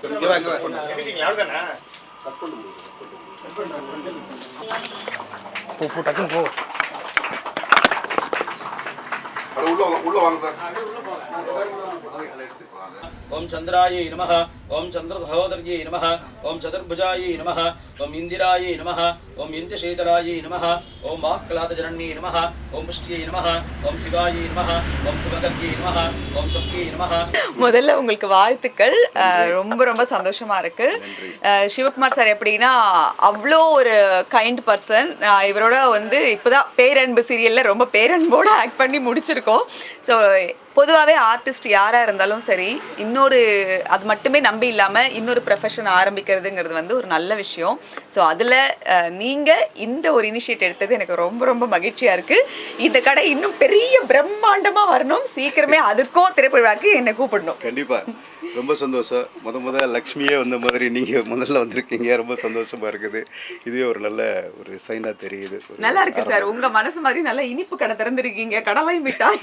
போ டக்குன்னு போ. உள்ள வாங்க சார். ஓம் சந்திராயை நமஹ, ஓம் சந்திர சகோதரியை நமஹ, ஓம் சதுர்புஜாயை நமஹ, ஓம் இந்திராயை நமஹ, ஓம் இந்திரசேதராயை நமஹ, ஓம் வாக்லாதஜனன்யை நமஹ, ஓம் புஷ்டியை நமஹ, ஓம் சிவாயை நமஹ, ஓம் சிவகர்யை நமஹ, ஓம் சக்தியை நமஹ. முதல்ல உங்களுக்கு வாழ்த்துக்கள். ரொம்ப ரொம்ப சந்தோஷமா இருக்கு. சிவகுமார் சார் எப்படின்னா அவ்வளோ ஒரு கைண்ட் பர்சன். இவரோட வந்து இப்போதான் பேரன்பு சீரியல்ல ரொம்ப பேரன்போட ஆக்ட் பண்ணி முடிச்சிருக்கோம். ஸோ பொதுவாகவே ஆர்டிஸ்ட் யாராக இருந்தாலும் சரி, இன்னொரு அது மட்டுமே நம்பி இல்லாமல் இன்னொரு ப்ரொஃபஷன் ஆரம்பிக்கிறதுங்கிறது வந்து ஒரு நல்ல விஷயம். ஸோ அதில் நீங்கள் இந்த ஒரு இனிஷியேட் எடுத்தது எனக்கு ரொம்ப ரொம்ப மகிழ்ச்சியாக இருக்குது. இந்த கடை இன்னும் பெரிய பிரம்மாண்டமாக வரணும். சீக்கிரமே அதுக்கும் திரைப்பழாக்கு என்னை கூப்பிடணும். கண்டிப்பாக ரொம்ப சந்தோஷம். முத லக்ஷ்மியே வந்த மாதிரி நீங்கள் முதல்ல வந்திருக்கீங்க. ரொம்ப சந்தோஷமாக இருக்குது. இதுவே ஒரு நல்ல ஒரு சைனாக தெரியுது. நல்லா இருக்கு சார். உங்கள் மனசு மாதிரி நல்ல இனிப்பு கடை திறந்துருக்கீங்க. கடலை மிட்டாய்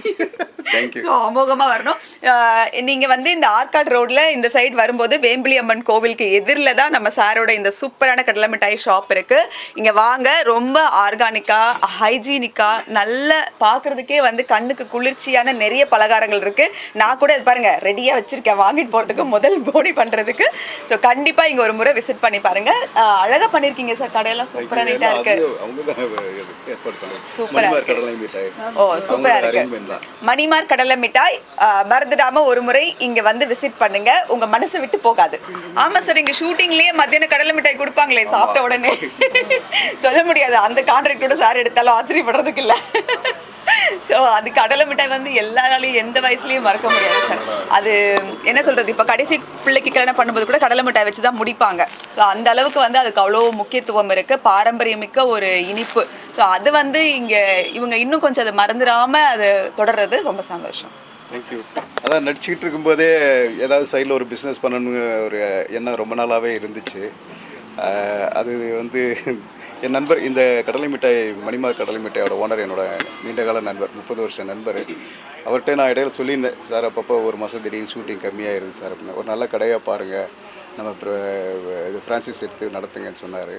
தேங்க்யூ. அமோகமா வரணும். நீங்க வந்து இந்த ஆர்காட் ரோட்ல இந்த சைடு வரும்போது வேம்பிலி அம்மன் கோவிலுக்கு எதிரில் தான் நம்ம சாரோட இந்த சூப்பரான கடலை மிட்டாய் ஷாப் இருக்கு. இங்க வாங்க. ரொம்ப ஆர்கானிக்கா, ஹைஜீனிக்கா, நல்ல பாக்குறதுக்கே வந்து கண்ணுக்கு குளிர்ச்சியான நிறைய பலகாரங்கள் இருக்கு. நான் கூட பாருங்க ரெடியா வச்சிருக்கேன் வாங்கிட்டு போறதுக்கு, முதல் போடி பண்றதுக்கு. ஸோ கண்டிப்பா இங்க ஒரு முறை விசிட் பண்ணி பாருங்க. அழகா பண்ணிருக்கீங்க சார். கடையெல்லாம் சூப்பரா நீட்டா இருக்கு. சூப்பரா இருக்கு. ஓ சூப்பரா இருக்கு. மணிமார் கடலை மிட்டாய் மறந்துடாம ஒரு முறை இங்க வந்து விசிட் பண்ணுங்க. உங்க மனசு விட்டு போகாது. ஆமா சார், இங்க ஷூட்டிங்லயே மத்தியான கடலை மிட்டாய் கொடுப்பாங்களே சாப்பிட்ட உடனே. சொல்ல முடியாது, அந்த கான்ட்ராக்டோட சார் எடுத்தாலும் ஆச்சரியப்படுறதுக்கு இல்ல. ஸோ அது கடலை மிட்டாய் வந்து எல்லாராலையும் எந்த வயசுலயும் மறக்க முடியாது சார். அது என்ன சொல்றது, இப்போ கடைசி பிள்ளைக்கு கல்யாணம் பண்ணும்போது கூட கடலை மிட்டாய் வச்சு தான் முடிப்பாங்க. ஸோ அந்த அளவுக்கு வந்து அதுக்கு அவ்வளோ முக்கியத்துவம் இருக்கு. பாரம்பரியமிக்க ஒரு இனிப்பு. ஸோ அது வந்து இவங்க இன்னும் கொஞ்சம் அதை மறந்துடாம அது தொடர்றது ரொம்ப சந்தோஷம். தேங்க்யூ. அதான் நடிச்சுக்கிட்டு இருக்கும்போதே ஏதாவது சைடில் ஒரு பிஸ்னஸ் பண்ணணுங்க ஒரு எண்ணம் ரொம்ப நாளாகவே இருந்துச்சு. அது வந்து என் நண்பர், இந்த கடலை மிட்டாய் மணிமார் கடலை மிட்டாயோட ஓனர் என்னோட நீண்டகால நண்பர், 30 வருஷம் நண்பர். அவர்கிட்ட நான் இடையில சொல்லியிருந்தேன், சார் அப்பப்போ ஒரு மாதம் திடீர்னு ஷூட்டிங் கம்மியாகிருது சார் அப்படின்னு. ஒரு நல்ல கடையாக பாருங்கள், நம்ம இது ஃப்ரான்சைஸ் எடுத்து நடத்துங்கன்னு சொன்னார்.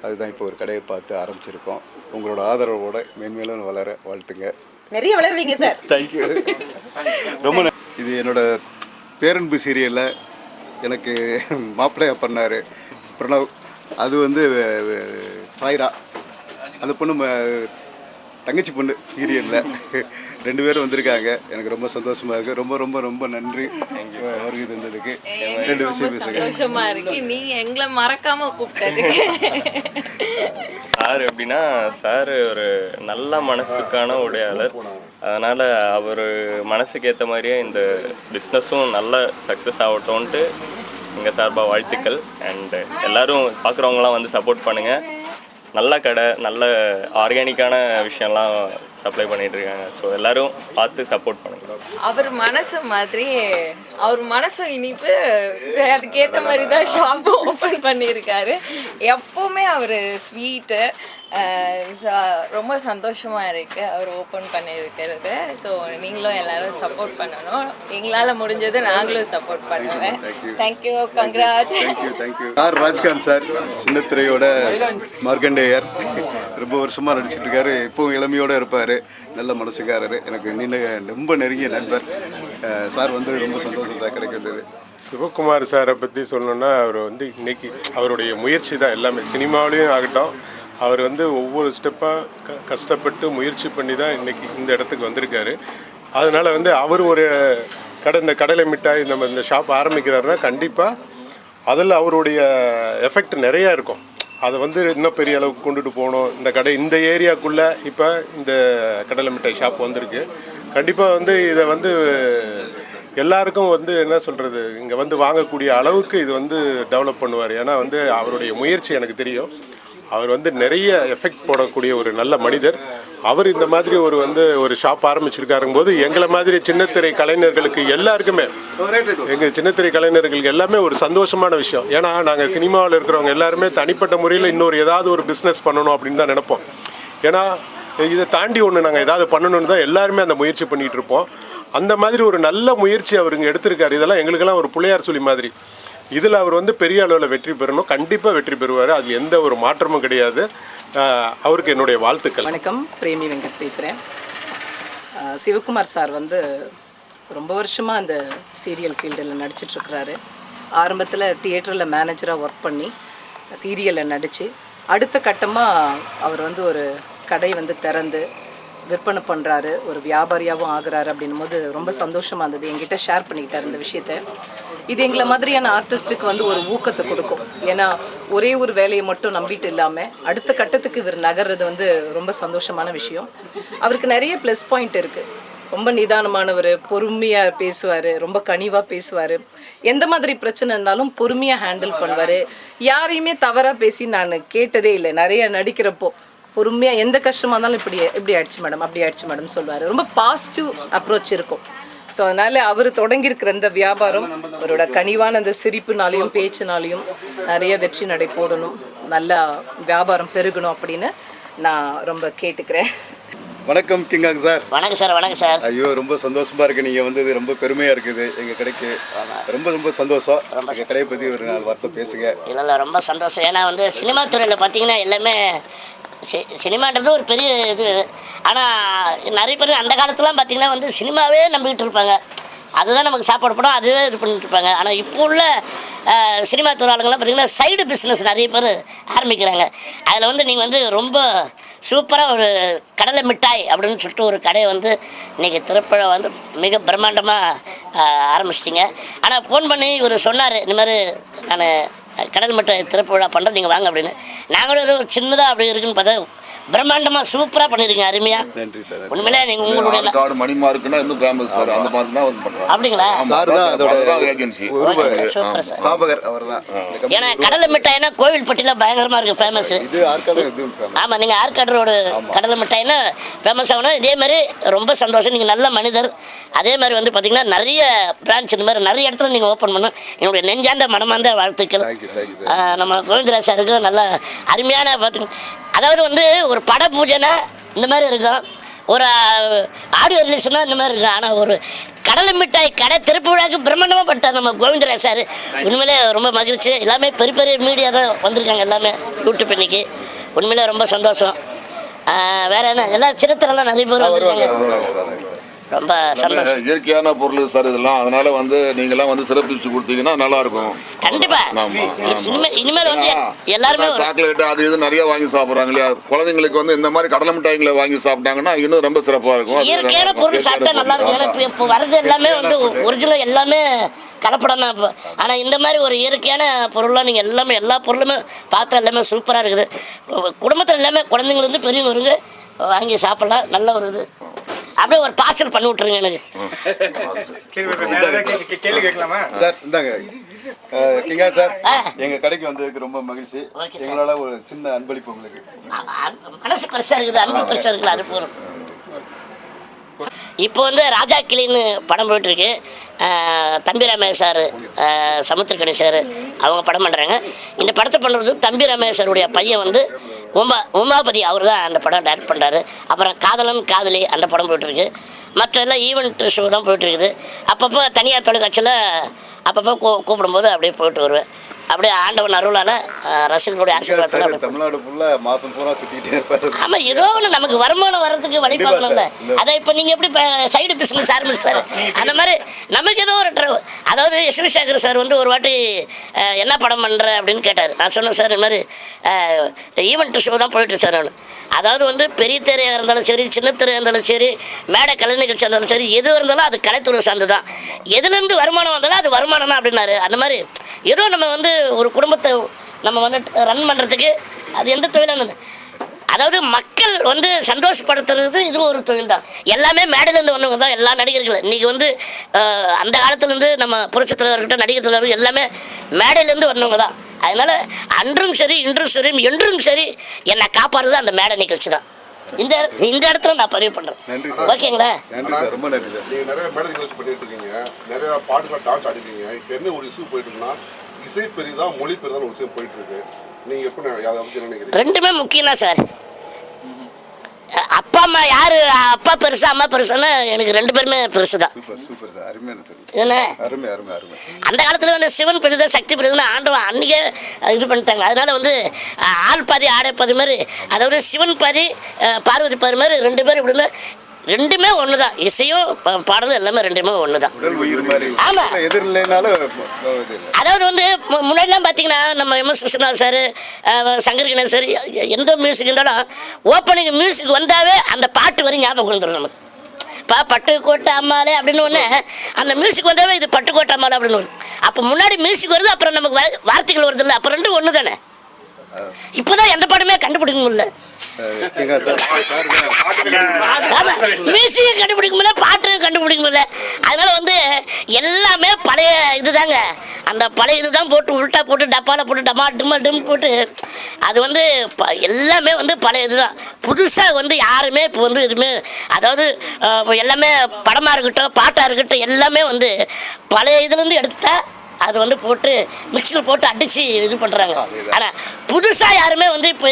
அதுதான் இப்போ ஒரு கடையை பார்த்து ஆரம்பிச்சிருக்கோம். உங்களோட ஆதரவோட மேன்மேலும் வளர வாழ்த்துங்க. நிறைய வளருவீங்க சார். தேங்க்யூ. ரொம்ப இது என்னோட பேரன்பு சீரியலில் எனக்கு மாப்பிள்ளையாக பண்ணார் பிரணவ். அது வந்து சாய்ரா, அந்த பொண்ணு தங்கச்சி பொண்ணு சீரியலில் 2 பேரும் வந்திருக்காங்க. எனக்கு ரொம்ப சந்தோஷமாக இருக்குது. ரொம்ப ரொம்ப ரொம்ப நன்றி வருகை தந்ததுக்கு. 2 விஷயம் பேசுங்க. சந்தோஷமாக இருக்குது. நீங்கள் எங்களை மறக்காமல் கூப்பிட்டதுக்கு. சார் எப்படின்னா, சார் ஒரு நல்ல மனசுக்கான உடையாளர். அதனால் அவர் மனசுக்கு ஏற்ற மாதிரியே இந்த பிஸ்னஸும் நல்ல சக்ஸஸ் ஆகட்டும்ன்ட்டு எங்கள் சார்பாக வாழ்த்துக்கள். அண்டு எல்லோரும் பார்க்குறவங்களாம் வந்து சப்போர்ட் பண்ணுங்கள். நல்ல கடை, நல்ல ஆர்கானிக்கான விஷயம்லாம் சப்ளை பண்ணிகிட்ருக்காங்க. ஸோ எல்லோரும் பார்த்து சப்போர்ட் பண்ணுங்கள். அவர் மனசு மாதிரி அவர் மனசும் இனிப்பு. அதுக்கேற்ற மாதிரி தான் ஷாப்பு ஓப்பன் பண்ணியிருக்காரு. எப்போவுமே அவர் ஸ்வீட்டு. ரொம்ப சந்தோஷமாக இருக்குது அவர் ஓப்பன் பண்ணியிருக்கிறது. ஸோ நீங்களும் எல்லோரும் சப்போர்ட் பண்ணணும். எங்களால் முடிஞ்சது நாங்களும் சப்போர்ட் பண்ணுவேன். Thank you. Congrat. Thank you. R Rajkanth sir, சின்னத்திரையோட மார்க்கண்டேயர். ரொம்ப வருஷமாக நடிச்சிட்டு இருக்காரு. இப்போவும் இளமையோடு இருப்பார். நல்ல மனசுக்காரர். எனக்கு ரொம்ப நெருங்கிய நண்பர். சார் வந்து ரொம்ப சந்தோஷம் சார் கிடைக்கிறது. சிவகுமார் சாரை பற்றி சொல்லணுன்னா, அவர் வந்து இன்னைக்கு அவருடைய முயற்சி தான் எல்லாமே. சினிமாவிலையும் ஆகட்டும், அவர் வந்து ஒவ்வொரு ஸ்டெப்பாக கஷ்டப்பட்டு முயற்சி பண்ணி தான் இன்றைக்கி இந்த இடத்துக்கு வந்திருக்காரு. அதனால் வந்து அவர் ஒரு இந்த கடலை மிட்டாய் இந்த ஷாப் ஆரம்பிக்கிறாருன்னா கண்டிப்பாக அதில் அவருடைய எஃபெக்ட் நிறையா இருக்கும். அதை வந்து இன்னும் பெரிய அளவுக்கு கொண்டுட்டு போகணும். இந்த கடை இந்த ஏரியாவுக்குள்ளே இப்போ இந்த கடலை மிட்டாய் ஷாப் வந்திருக்கு. கண்டிப்பாக வந்து இதை வந்து எல்லாருக்கும் வந்து என்ன சொல்கிறது, இங்கே வந்து வாங்கக்கூடிய அளவுக்கு இது வந்து டெவலப் பண்ணுவார். ஏன்னா வந்து அவருடைய முயற்சி எனக்கு தெரியும். அவர் வந்து நிறைய எஃபெக்ட் போடக்கூடிய ஒரு நல்ல மனிதர். அவர் இந்த மாதிரி ஒரு ஷாப் ஆரம்பிச்சிருக்காருங்க போது எங்களை மாதிரி சின்னத்திரை கலைஞர்களுக்கு எல்லாருக்குமே, எங்கள் சின்னத்திரை கலைஞர்களுக்கு எல்லாமே ஒரு சந்தோஷமான விஷயம். ஏன்னா நாங்கள் சினிமாவில் இருக்கிறவங்க எல்லாருமே தனிப்பட்ட முறையில் இன்னொரு ஏதாவது ஒரு பிஸ்னஸ் பண்ணணும் அப்படின்னு தான் நினைப்போம். ஏன்னா இதை தாண்டி ஒன்று நாங்கள் ஏதாவது பண்ணணும்னு தான் எல்லாருமே அந்த முயற்சி பண்ணிகிட்டு இருப்போம். அந்த மாதிரி ஒரு நல்ல முயற்சி அவர் இங்கே எடுத்திருக்காரு. இதெல்லாம் எங்களுக்கெல்லாம் ஒரு பிள்ளையார் சொல்லி மாதிரி. இதில் அவர் வந்து பெரிய அளவில் வெற்றி பெறணும், கண்டிப்பாக வெற்றி பெறுவார், அதில் எந்த ஒரு மாற்றமும் கிடையாது. அவருக்கு என்னுடைய வாழ்த்துக்கள். வணக்கம், பிரேமி வெங்கட் பேசுகிறேன். சிவகுமார் சார் வந்து ரொம்ப வருஷமாக அந்த சீரியல் ஃபீல்டில் நடிச்சிட்ருக்கிறாரு. ஆரம்பத்தில் தியேட்டரில் மேனேஜராக ஒர்க் பண்ணி சீரியலில் நடித்து அடுத்த கட்டமாக அவர் வந்து ஒரு கடை வந்து திறந்து விற்பனை பண்ணுறாரு, ஒரு வியாபாரியாகவும் ஆகுறாரு. அப்படின்னும் போது ரொம்ப சந்தோஷமாக இருந்தது. என்கிட்ட ஷேர் பண்ணிக்கிட்டார் இந்த விஷயத்த. இது எங்களை மாதிரியான ஆர்டிஸ்ட்டுக்கு வந்து ஒரு ஊக்கத்தை கொடுக்கும். ஏன்னா ஒரே ஒரு வேலையை மட்டும் நம்பிட்டு இல்லாமல் அடுத்த கட்டத்துக்கு இவர் நகர்றது வந்து ரொம்ப சந்தோஷமான விஷயம். அவருக்கு நிறைய ப்ளஸ் பாயிண்ட் இருக்குது. ரொம்ப நிதானமானவர், பொறுமையாக பேசுவார், ரொம்ப கனிவாக பேசுவார். எந்த மாதிரி பிரச்சனை இருந்தாலும் பொறுமையாக ஹேண்டில் பண்ணுவார். யாரையுமே தவறாக பேசி நான் கேட்டதே இல்லை. நிறைய நடிக்கிறப்போ பொறுமையாக எந்த கஷ்டமாக இருந்தாலும் இப்படி ஆயிடுச்சு மேடம், அப்படி ஆயிடுச்சு மேடம் சொல்லுவார். ரொம்ப பாசிட்டிவ் அப்ரோச் இருக்கும். ஸோ அதனால் அவர் தொடங்கியிருக்கிற இந்த வியாபாரம் அவரோட கனிவான அந்த சிரிப்புனாலையும் பேச்சுனாலையும் நிறைய வெற்றி நடை போடணும், நல்லா வியாபாரம் பெருகணும் அப்படின்னு நான் ரொம்ப கேட்டுக்கிறேன். வணக்கம் கிங்காங் சார். வணக்கம் சார். வணக்கம் சார். ஐயோ, ரொம்ப சந்தோஷமா இருக்குது. நீங்கள் வந்தது ரொம்ப பெருமையாக இருக்குது எங்கள் கடைக்கு. ரொம்ப ரொம்ப சந்தோஷம். எங்கள் கடையை பற்றி ஒரு 4 வார்த்தை பேசுங்க. இல்லை ரொம்ப சந்தோஷம். ஏன்னா வந்து சினிமா துறையில் பார்த்தீங்கன்னா எல்லாமே சினிமான்றது ஒரு பெரிய இது. ஆனால் நிறைய பேர் அந்த காலத்துலாம் பார்த்திங்கன்னா வந்து சினிமாவே நம்பிக்கிட்டு இருப்பாங்க. அதுதான் நமக்கு சாப்பாடு படம், அதுவே இது பண்ணிட்டு இருப்பாங்க. ஆனால் இப்போ உள்ள சினிமா தொழிலாளர்கள்லாம் பார்த்திங்கன்னா சைடு பிஸ்னஸ் நிறைய பேர் ஆரம்பிக்கிறாங்க. அதில் வந்து நீங்கள் வந்து ரொம்ப சூப்பராக ஒரு கடலை மிட்டாய் அப்படின்னு சொல்லிட்டு ஒரு கடையை வந்து இன்றைக்கி திருப்பழம் வந்து மிக பிரம்மாண்டமாக ஆரம்பிச்சிட்டிங்க. ஆனால் ஃபோன் பண்ணி இவர் சொன்னார், இந்த மாதிரி நான் கடல் மிட்டாய் திறப்பு விழா பண்ணுறேன், நீங்கள் வாங்க அப்படின்னு. நாங்களும் ஏதோ சின்னதாக அப்படி இருக்குன்னு பார்த்தா பிரம்மாண்டமாக சூப்பராக பண்ணியிருக்கீங்க, அருமையாக. நன்றி சார். உண்மையிலே நீங்கள் உங்களுடைய மணி மார்க்குன்னா இன்னும் ஃபேமஸ் சார். அந்த மாதிரி தான் வந்து பண்ணுறோம். அப்படிங்களா? சார் தான் அதோட ஏஜென்சி ஸ்தாபகர் அவர் தான். ஏன்னா கடலை மிட்டாய்னா கோவில்பட்டியில் பயங்கரமாக இருக்குது, ஃபேமஸ். இது ஆற்காடு. ஆமாம், நீங்கள் ஆற்காடு ரோடு கடலை மிட்டாய்னா ஃபேமஸ் ஆகணும். இதே மாதிரி ரொம்ப சந்தோஷம். நீங்கள் நல்ல மனிதர். அதே மாதிரி வந்து பார்த்திங்கன்னா நிறைய பிரான்ச் இந்த மாதிரி நிறைய இடத்துல நீங்கள் ஓப்பன் பண்ணணும். என்னுடைய நெஞ்சார்ந்த மனமார்ந்த வாழ்த்துக்கள். நம்ம கோவிந்தராஜ் சாருக்கு நல்ல அருமையான பார்த்துக்கணும். அதாவது வந்து ஒரு பட பூஜைனா இந்த மாதிரி இருக்கும், ஒரு ஆடியோ ரிலீஸ்னா இந்த மாதிரி இருக்கும். ஆனால் ஒரு கடலை மிட்டாய் கடை திறப்பு விழாவுக்கு பிரம்மாண்டமாக பட்டார் நம்ம கோவிந்தராஜ் சார். உண்மையிலே ரொம்ப மகிழ்ச்சி. எல்லாமே பெரிய பெரிய மீடியா தான் வந்திருக்காங்க, எல்லாமே யூடியூப் இன்னைக்கு. உண்மையிலே ரொம்ப சந்தோஷம். வேறு என்ன, எல்லாம் சின்னத்திரெல்லாம் நிறைய பேர் வந்திருக்காங்க. ரொம்ப சந்தோஷம். இயற்கையான பொருள் சார் இதெல்லாம். அதனால வந்து நீங்களாம் வந்து சிறப்பிச்சு கொடுத்தீங்கன்னா நல்லா இருக்கும். கண்டிப்பா. இனிமேல் வந்து எல்லாருமே சாக்லேட் அது இது நிறைய வாங்கி சாப்பிட்றாங்க இல்லையா? குழந்தைங்களுக்கு வந்து இந்த மாதிரி கடலை மிட்டாய்களை வாங்கி சாப்பிட்டாங்கன்னா இன்னும் ரொம்ப சிறப்பாக இருக்கும். இயற்கையான பொருள் சாப்பிட்டா நல்லா இருக்கும். ஏன்னா இப்போ வரது எல்லாமே வந்து ஒரிஜினல், எல்லாமே கலப்படம் தான் இப்போ. ஆனால் இந்த மாதிரி ஒரு இயற்கையான பொருள்லாம் நீங்கள் எல்லாமே எல்லா பொருளுமே பார்த்தா எல்லாமே சூப்பராக இருக்குது. குடும்பத்தில் எல்லாமே குழந்தைங்களுக்கு பெரியவங்க வருங்க வாங்கி சாப்பிட்லாம். நல்ல ஒரு இது. அப்படியே ஒரு பார்சல் பண்ணி விட்டுருங்க எனக்கு. கேள்வி கேட்கலாமா சார்? இந்தாங்க கிங்கா சார், எங்கள் கடைக்கு வந்ததுக்கு ரொம்ப மகிழ்ச்சி. எங்களால் ஒரு சின்ன அன்பளிப்பு உங்களுக்கு. மனசு பெருசாக இருக்குது, அன்பு பெருசாக இருக்குது, அது போதும். இப்போ வந்து ராஜா கிளின்னு படம் போயிட்டுருக்கு. தம்பி ரமேஷ் சார், சமுத்திரக்கணி சார் அவங்க படம் பண்ணுறாங்க. இந்த படத்தை பண்ணுறது தம்பி ரமேஷ் சாருடைய பையன் வந்து உமாபதி, அவர் தான் அந்த படம் டைரக்ட் பண்ணுறாரு. அப்புறம் காதலன் காதலி அந்த படம் போயிட்டுருக்கு. மற்ற எல்லாம் ஈவெண்ட் ஷோ தான் போயிட்டுருக்குது. அப்பப்போ தனியார் தொலைக்காட்சியில் அப்பப்போ கூப்பிடும்போது அப்படியே போயிட்டு வருவேன். அப்படியே ஆண்டவன் அருளால் ரசிகர்களுடைய ஆசீர்வாதத்தில் தமிழ்நாடு ஃபுல்லாக மாதம் பூரா சுற்றிக்கிட்டே இருப்பாரு. ஆமாம், ஏதோ ஒன்று நமக்கு வருமானம் வர்றதுக்கு வழி பார்க்கணும்ல. அதை இப்போ நீங்கள் எப்படி சைடு பிஸ்னஸ் ஆரம்பிச்சாரு அந்த மாதிரி நமக்கு ஏதோ ஒரு அதாவது எஸ்வி சேகர் சார் வந்து ஒரு வாட்டி என்ன படம் பண்ணுற அப்படின்னு கேட்டார். நான் சொன்னேன், சார் இது மாதிரி ஈவெண்ட் ஷோ தான் போயிட்டு சார். அதாவது வந்து பெரிய திரையாக இருந்தாலும் சரி, சின்ன திரையாக இருந்தாலும் சரி, மேடை கலை நிகழ்ச்சி இருந்தாலும் சரி, எது இருந்தாலும் அது கலைத்துறை சார்ந்து தான். எதுலேருந்து வருமானம் வந்தாலும் அது வருமானம் தான் அப்படின்னாரு. அந்த மாதிரி ஏதோ நம்ம வந்து ஒரு குடும்பத்தை நம்ம வந்து ரன் பண்ணுறதுக்கு அது எந்த தொழிலானது. அதாவது மக்கள் வந்து சந்தோஷப்படுத்துறது இது ஒரு தொழில் தான். எல்லாமே மேடையிலேருந்து வந்தவங்க தான் எல்லா நடிகர்கள். இன்றைக்கி வந்து அந்த காலத்துலேருந்து நம்ம புரட்சித் தலைவர்கிட்ட நடிகர் தலைவர் எல்லாமே மேடையிலேருந்து வந்தவங்க தான். அதனால் அன்றும் சரி, இன்றும் சரி, என்றும் சரி என்னை காப்பாடுறது அந்த மேடை நிகழ்ச்சி தான். இந்த இடத்துல நான் பதிவு பண்ணுறேன். நன்றி சார். ஓகேங்களா? நன்றி சார், ரொம்ப நன்றி சார். நீங்கள் நிறைய மேடை நிகழ்ச்சி பண்ணிட்டு இருக்கீங்க, நிறைய பாட்டுகள் டான்ஸ் ஆடிருக்கீங்க. இப்போ என்ன ஒரு இஷ்யூ போயிட்டு இருக்குன்னா, இசை பெரிதா மொழி பெரிதான் ஒரு விஷயம் போயிட்டு இருக்கு. நீங்கள் எப்படி அதை பற்றி என்ன நினைக்கிறீங்க? ரெண்டுமே முக்கியம் தான் சார். அப்போ அப்பா அம்மா யார் அப்பா பெருசா அம்மா பெருசான்னு எனக்கு 2 பேருமே பெருசு தான். சூப்பர் சூப்பர் சார், அருமையான சொல்லு. என்ன அருமை அருமை அருமை. அந்த காலத்தில் வந்து சிவன் பெரிதா சக்தி பெரிதுன்னு ஆண்டவன் அன்றைக்கே இது பண்ணிட்டாங்க. அதனால வந்து ஆள் பாதி ஆடை பாதி மாதிரி, அதாவது சிவன் பாதி பார்வதி பாதி மாதிரி 2 பேர் இப்படின்னு 2மே ஒன்று தான். இசையும் பாடலும் எல்லாமே 2மே ஒன்று தான். உடல் உயிர் மாதிரி. ஆமாம், எதிரில்லைனாலும் அதாவது வந்து முன்னாடிலாம் பார்த்தீங்கன்னா நம்ம MS Viswanath sir, Shankar Ganesh sir, எந்த மியூசிக் இருந்தாலும் ஓப்பனிங் மியூசிக் வந்தாவே அந்த பாட்டு வரை ஞாபகம் வந்துடும் நமக்கு. இப்போ பட்டுக்கோட்டை அம்மாலே அப்படின்னு ஒன்று அந்த மியூசிக் வந்தாவே இது பட்டுக்கோட்டை அம்மாலே அப்படின்னு ஒன்று. அப்போ முன்னாடி மியூசிக் வருது, அப்புறம் நமக்கு வார்த்தைகள் வருது இல்லை, அப்போ 2 ஒன்று தானே. இப்போ தான் எந்த பாட்டுமே கண்டுபிடிக்க முடியல. மியூசிக்கை கண்டுபிடிக்க முடியல, பாட்டு கண்டுபிடிக்க முடியல. அதனால வந்து எல்லாமே பழைய இதுதாங்க. அந்த பழைய இதுதான் போட்டு உள்டா போட்டு டப்பாவில் போட்டு டமா டிம்மா டிம் போட்டு அது வந்து எல்லாமே வந்து பழைய இதுதான். புதுசாக வந்து யாருமே இப்போ வந்து எதுவுமே, அதாவது எல்லாமே படமாக இருக்கட்டும் பாட்டாக இருக்கட்டும் எல்லாமே வந்து பழைய இதுலேருந்து எடுத்தா அது வந்து போட்டு மிக்சியில் போட்டு அடித்து இது பண்ணுறாங்க. ஆனால் புதுசாக யாருமே வந்து இப்போ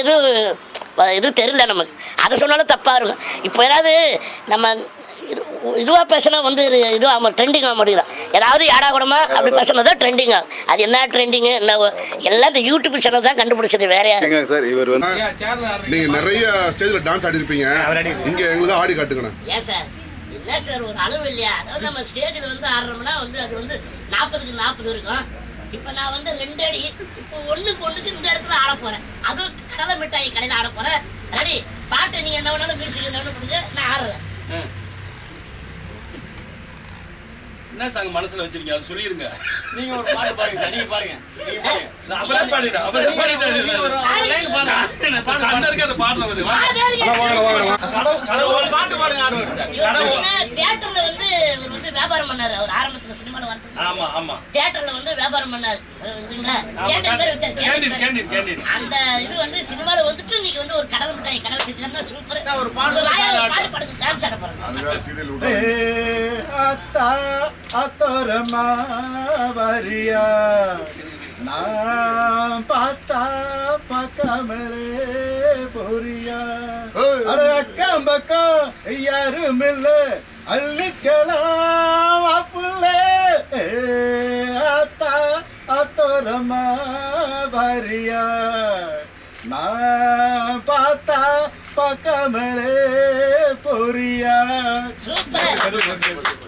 இது தெரியல நமக்கு. அதை சொன்னாலும் தப்பாக இருக்கும். இப்போ ஏதாவது நம்ம இதுவாக பேசினா வந்து இதுவாக ட்ரெண்டிங் ஆக மாட்டேங்கிறான். ஏதாவது ஏடா கூடமா அப்படி பேசினா தான் ட்ரெண்டிங் ஆகும். அது என்ன ட்ரெண்டிங்கு என்ன எல்லாம் இந்த யூடியூப் சேனல் தான் கண்டுபிடிச்சது. வேற யாரும் சார் இவர் வந்து நீங்கள் நிறைய ஸ்டேஜில் டான்ஸ் ஆடிருப்பீங்க, இங்கே எங்களுக்கு ஆடி காட்டுங்கண்ணா. ஏன் சார் இல்லை சார், ஒரு அளவு இல்லையா? அதாவது நம்ம ஸ்டேஜில் வந்து ஆடுறோம்னா வந்து அது வந்து 40க்கு 40 இருக்கும். இப்போ நான் வந்து 2 அடி, இப்போ 1க்கு 1க்கு இந்த இடத்துல ஆட போகிறேன். அதுவும் கடலை மிட்டாய் கடையில் ஆட போகிறேன். ரெடி, பாட்டு நீங்கள் என்ன வேணாலும் மியூசிக் என்ன வேணும் கொடுங்க, நான் ஆடுறேன். என்ன சாங் மனசுல வச்சிருக்கீங்க அது சொல்லிருங்க. நீங்க ஒரு பாட்டு பாருங்க சார், நீங்க பாருங்க. நீங்க பாருங்க. நான் அவரே பாடிட்டா. அவரே பாடிட்டா. ஒரு லைன் பாடுங்க. சண்டை இருக்க அந்த பாடல வந்து. ஒரு பாட்டு பாடுங்க ஆடுவார் சார். தியேட்டர்ல வந்து இவர் வந்து வியாபாரம் பண்ணாரு. அவர் ஆரம்பத்துல சினிமால வந்து ஆமா ஆமா தியேட்டர்ல வந்து வியாபாரம் பண்ணாரு. இதுங்களா கேண்டீன் பேர் வச்சாரு. கேண்டீன் அந்த இது வந்து சினிமால வந்துட்டு நீங்க வந்து ஒரு கடலை மிட்டாய் கடை வச்சிருக்கீங்கன்னா சூப்பர். ஒரு பாட்டு பாடுங்க, டான்ஸ் ஆட போறோம். அத்தா அத்தோரமா வரியா நான் பார்த்தா பக்கமரே பொரியா. அட அக்கம் பக்கம் யாரும் இல்ல, அள்ளிக்கலாம் அப்புள்ள. அத்தா அத்தோரமா வரியா நான் பார்த்தா பக்கமரே பொரியா. சூப்பர்.